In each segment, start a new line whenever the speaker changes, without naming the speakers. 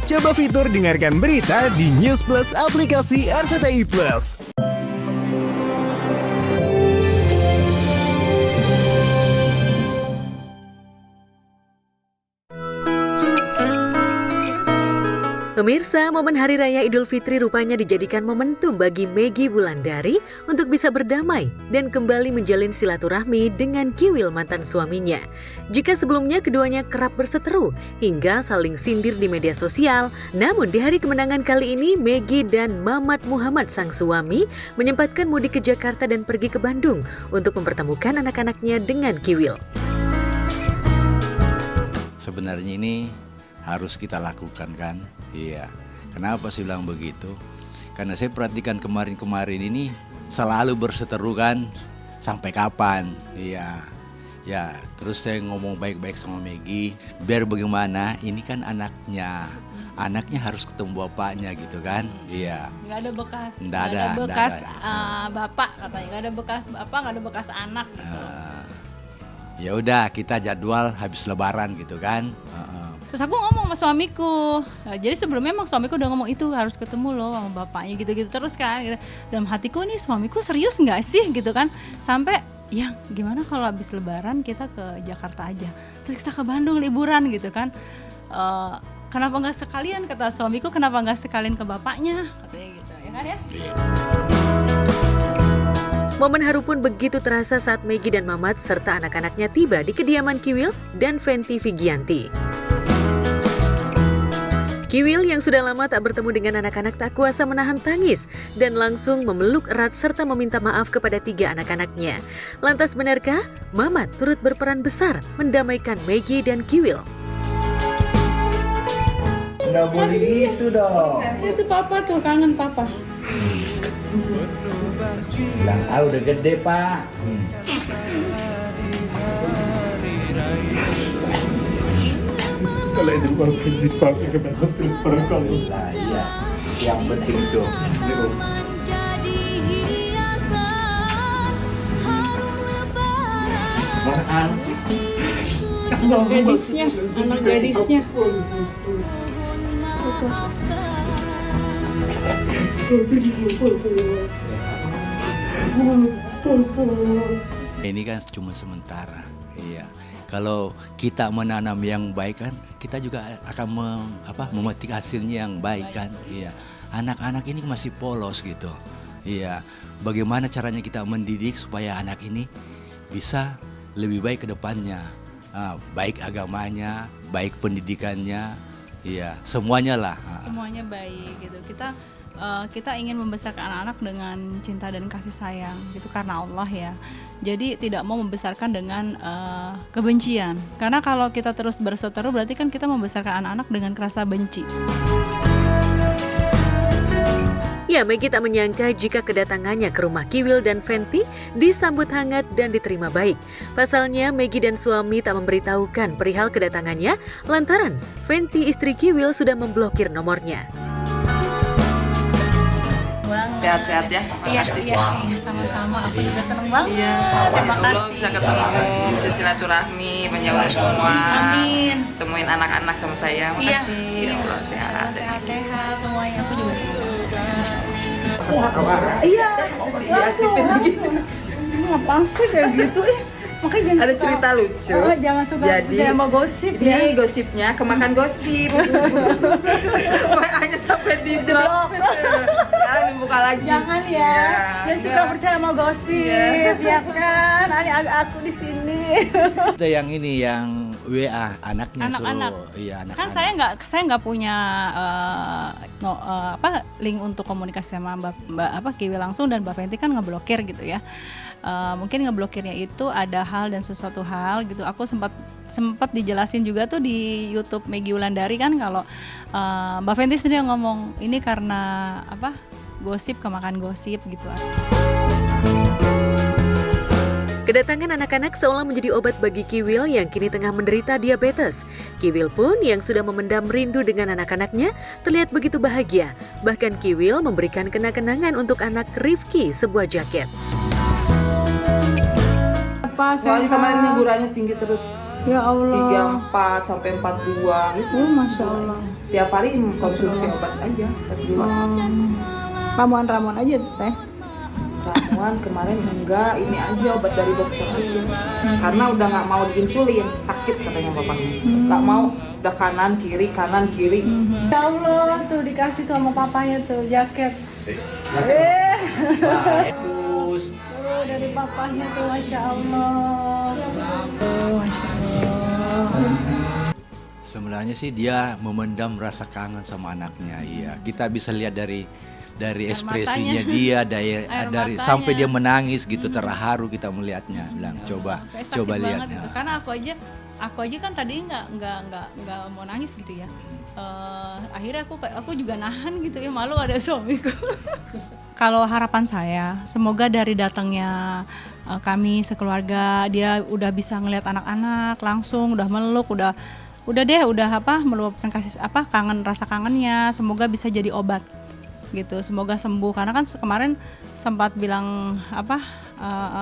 Coba fitur dengarkan berita di News Plus aplikasi RCTI Plus.
Pemirsa, momen Hari Raya Idul Fitri rupanya dijadikan momentum bagi Meggy Wulandari untuk bisa berdamai dan kembali menjalin silaturahmi dengan Kiwil mantan suaminya. Jika sebelumnya keduanya kerap berseteru hingga saling sindir di media sosial, namun di hari kemenangan kali ini Meggy dan Mamat Muhammad sang suami menyempatkan mudik ke Jakarta dan pergi ke Bandung untuk mempertemukan anak-anaknya dengan Kiwil.
Sebenarnya ini harus kita lakukan kan? Iya. Kenapa saya bilang begitu? Karena saya perhatikan kemarin-kemarin ini selalu berseteru kan, sampai kapan? Iya. Ya, terus saya ngomong baik-baik sama Meggy, biar bagaimana, ini kan anaknya harus ketemu bapaknya gitu kan? Iya.
Nggak ada bekas,
Nggak ada
bekas bapak katanya, nggak ada bekas bapak, nggak ada bekas anak. Gitu.
Ya udah, kita jadwal habis Lebaran gitu kan?
Terus aku ngomong sama suamiku, jadi sebelumnya emang suamiku udah ngomong itu harus ketemu loh sama bapaknya gitu-gitu terus kan. Gitu. Dalam hatiku nih suamiku serius nggak sih gitu kan? Sampai ya gimana kalau habis Lebaran kita ke Jakarta aja, terus kita ke Bandung liburan gitu kan? Kenapa nggak sekalian, kata suamiku, kenapa nggak sekalian ke bapaknya katanya gitu ya kan ya?
Momen haru pun begitu terasa saat Meggy dan Mamat serta anak-anaknya tiba di kediaman Kiwil dan Fenty Vigianti. Kiwil yang sudah lama tak bertemu dengan anak-anak tak kuasa menahan tangis dan langsung memeluk erat serta meminta maaf kepada 3 anak-anaknya. Lantas benarkah Mamat turut berperan besar mendamaikan Meggy dan Kiwil?
Nggak boleh gitu dong.
Itu papa tuh, kangen papa.
Bilang, udah gede pak.
Kalau ini bukan si papi kenapa telepon kamu?
Lah iya, yang penting tuh. Makan.
Gadisnya, anak gadisnya.
Ini kan cuma sementara, iya. Kalau kita menanam yang baik kan, kita juga akan memetik hasilnya yang baik kan, iya. Anak-anak ini masih polos gitu, iya. Bagaimana caranya kita mendidik supaya anak ini bisa lebih baik ke depannya, baik agamanya, baik pendidikannya, iya, semuanya lah.
Semuanya baik gitu. Kita ingin membesarkan anak-anak dengan cinta dan kasih sayang gitu karena Allah ya. Jadi tidak mau membesarkan dengan kebencian. Karena kalau kita terus berseteru berarti kan kita membesarkan anak-anak dengan rasa benci.
Ya, Meggy tak menyangka jika kedatangannya ke rumah Kiwil dan Fenty disambut hangat dan diterima baik. Pasalnya, Meggy dan suami tak memberitahukan perihal kedatangannya lantaran Fenty istri Kiwil sudah memblokir nomornya.
Sehat-sehat ya, makasih.
Iya, sama-sama. Aku juga seneng banget.
Iya,
Terima
Allah
kasih.
bisa ketemu, bisa silaturahmi, menjauh semua.
Amin.
Temuin anak-anak sama saya, makasih. Ya Allah, sehat.
Sehat semuanya. Aku juga seneng.
Iya, diasipin begitu.
Ngapain sih kayak gitu? Makanya jangan
Ada cerita lucu.
jangan suka
Jadi,
sama gosip ya.
Ini gosipnya kemakan gosip. Hanya sampai di blok. Sekarang dibuka lagi.
Jangan ya. Jangan suka percaya sama gosip, ya kan? Aku di sini.
Ada yang ini yang WA anaknya
Anak-anak.
suruh, iya anak-anak.
Kan saya nggak punya link untuk komunikasi sama Mbak Kiwil langsung, dan Mbak Fenty kan ngeblokir gitu ya. Mungkin ngeblokirnya itu ada hal dan sesuatu hal gitu. Aku sempat dijelasin juga tuh di YouTube Meggy Wulandari kan, kalau Mbak Fenty sendiri yang ngomong ini karena gosip, kemakan gosip gitu.
Kedatangan anak-anak seolah menjadi obat bagi Kiwil yang kini tengah menderita diabetes. Kiwil pun yang sudah memendam rindu dengan anak-anaknya terlihat begitu bahagia. Bahkan Kiwil memberikan kenang-kenangan untuk anak Rifki sebuah jaket.
Soalnya kemarin liburannya tinggi terus.
Ya Allah.
34 sampai 42 gitu.
Masya Allah.
Tiap hari konsumsi obat aja.
Ramuan-ramuan aja teh.
Ramuan kemarin enggak, ini aja obat dari dokter aja. Karena udah nggak mau diinsulin, sakit katanya bapaknya. Nggak mau, udah kanan kiri.
Ya Allah, tuh dikasih tuh sama papanya tuh jaket.
Bagus.
Dari papanya tuh, Masya Allah. Masya Allah.
Sebenarnya sih dia memendam rasa kangen sama anaknya. Iya, kita bisa lihat dari ekspresinya dia, dari
matanya.
sampai dia menangis gitu, terharu kita melihatnya. Bilang coba lihat.
Gitu. Karena aku aja kan tadi nggak mau nangis gitu ya. Akhirnya aku juga nahan gitu ya, malu ada suamiku. Kalau harapan saya, semoga dari datangnya kami sekeluarga, dia udah bisa ngelihat anak-anak langsung, udah meluk, udah meluapkan rasa kangennya. Semoga bisa jadi obat gitu, semoga sembuh. Karena kan kemarin sempat bilang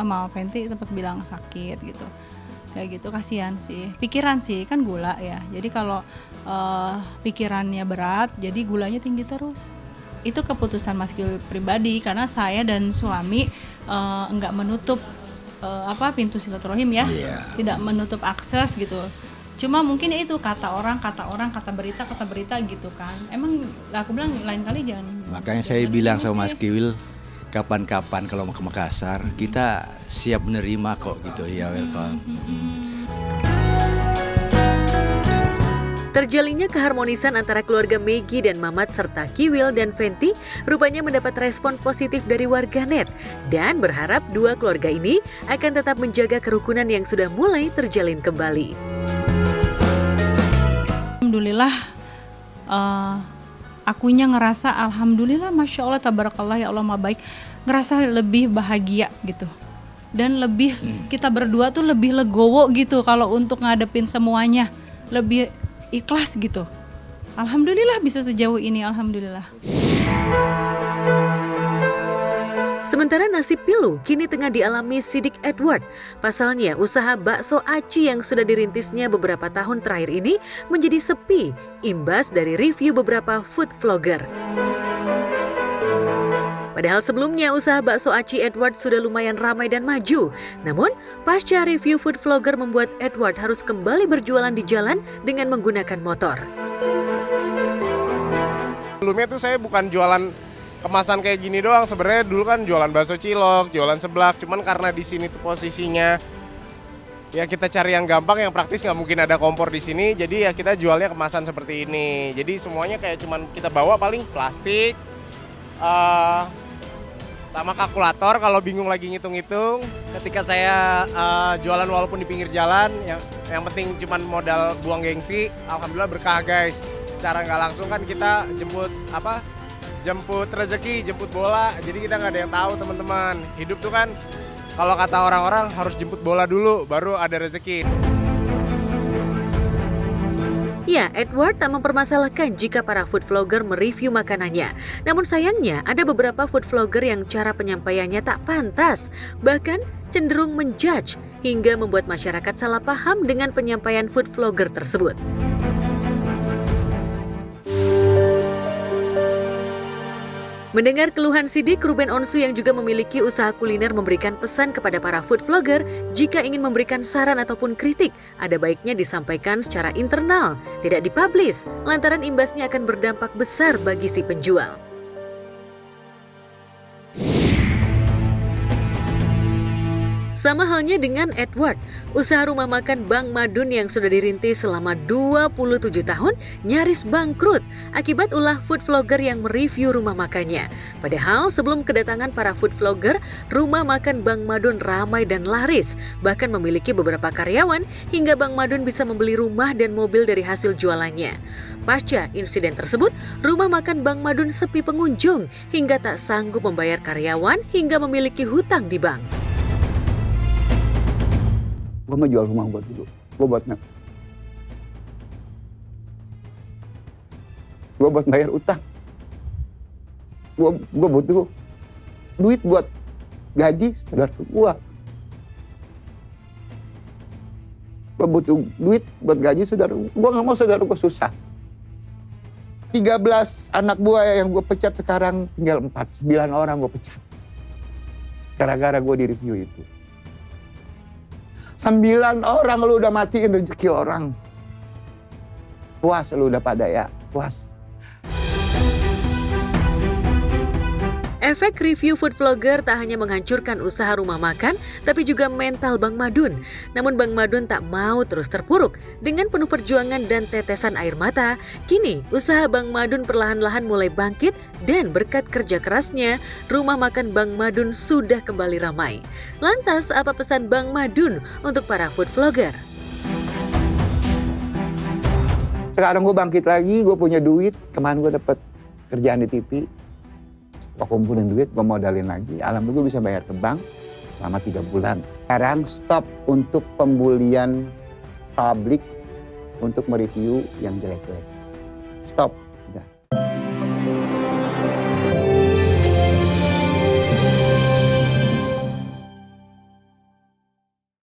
Mama Fenty sempat bilang sakit gitu, kayak gitu. Kasihan sih, pikiran sih kan gula ya, jadi kalau pikirannya berat jadi gulanya tinggi terus. Itu keputusan Mas Kiwil pribadi, karena saya dan suami enggak menutup pintu silaturahim ya, tidak menutup akses gitu. Cuma mungkin ya itu kata berita gitu kan. Emang aku bilang lain kali jangan.
Makanya saya bilang sama Mas Kiwil, kapan-kapan kalau mau ke Makassar, kita siap menerima kok gitu ya, welcome.
Terjalinnya keharmonisan antara keluarga Meggy dan Mamat serta Kiwil dan Fenty rupanya mendapat respon positif dari warganet dan berharap dua keluarga ini akan tetap menjaga kerukunan yang sudah mulai terjalin kembali.
Alhamdulillah, akunya ngerasa alhamdulillah, Masya Allah, tabarakallah, ya Allah maha baik, ngerasa lebih bahagia gitu. Dan lebih kita berdua tuh lebih legowo gitu kalau untuk ngadepin semuanya, lebih ikhlas gitu. Alhamdulillah bisa sejauh ini, alhamdulillah.
Sementara nasib pilu kini tengah dialami Sidik Edward. Pasalnya usaha bakso aci yang sudah dirintisnya beberapa tahun terakhir ini menjadi sepi, imbas dari review beberapa food vlogger. Padahal sebelumnya usaha bakso aci Edward sudah lumayan ramai dan maju. Namun, pasca review food vlogger membuat Edward harus kembali berjualan di jalan dengan menggunakan motor.
Sebelumnya tuh saya bukan jualan kemasan kayak gini doang. Sebenarnya dulu kan jualan bakso cilok, jualan seblak. Cuman karena di sini tuh posisinya ya kita cari yang gampang, yang praktis, nggak mungkin ada kompor di sini. Jadi ya kita jualnya kemasan seperti ini. Jadi semuanya kayak cuman kita bawa paling plastik, sama kalkulator kalau bingung lagi ngitung-ngitung. Ketika saya jualan walaupun di pinggir jalan, yang penting cuman modal buang gengsi, alhamdulillah berkah guys. Cara nggak langsung kan kita jemput rezeki, jemput bola, jadi kita nggak ada yang tahu teman-teman. Hidup tuh kan kalau kata orang-orang harus jemput bola dulu, baru ada rezeki.
Ya, Edward tak mempermasalahkan jika para food vlogger mereview makanannya. Namun sayangnya ada beberapa food vlogger yang cara penyampaiannya tak pantas, bahkan cenderung menjudge hingga membuat masyarakat salah paham dengan penyampaian food vlogger tersebut. Mendengar keluhan Sidik, Ruben Onsu yang juga memiliki usaha kuliner memberikan pesan kepada para food vlogger jika ingin memberikan saran ataupun kritik, ada baiknya disampaikan secara internal, tidak dipublish, lantaran imbasnya akan berdampak besar bagi si penjual. Sama halnya dengan Edward, usaha rumah makan Bang Madun yang sudah dirintis selama 27 tahun nyaris bangkrut akibat ulah food vlogger yang mereview rumah makannya. Padahal sebelum kedatangan para food vlogger, rumah makan Bang Madun ramai dan laris, bahkan memiliki beberapa karyawan hingga Bang Madun bisa membeli rumah dan mobil dari hasil jualannya. Pasca insiden tersebut, rumah makan Bang Madun sepi pengunjung hingga tak sanggup membayar karyawan hingga memiliki hutang di bank.
Gue mau jual rumah buat dulu, gue buat bayar utang, gue butuh duit buat gaji saudara gue Gue butuh duit buat gaji saudara. Gue gak mau saudara gue susah. 13 anak buah yang gue pecat sekarang tinggal 4. 9 orang gue pecat. Gara-gara gue di review itu. 9 orang lu udah matiin rezeki orang. Puas lu udah pada ya, puas.
Efek review food vlogger tak hanya menghancurkan usaha rumah makan, tapi juga mental Bang Madun. Namun Bang Madun tak mau terus terpuruk. Dengan penuh perjuangan dan tetesan air mata, kini usaha Bang Madun perlahan-lahan mulai bangkit dan berkat kerja kerasnya, rumah makan Bang Madun sudah kembali ramai. Lantas, apa pesan Bang Madun untuk para food vlogger?
Sekarang gue bangkit lagi, gue punya duit. Kemarin gue dapet kerjaan di TV. Gue kumpulin duit, gue modalin lagi. Alhamdulillah gue bisa bayar ke bank selama 3 bulan. Sekarang stop untuk pembulian publik untuk mereview yang jelek-jelek. Stop.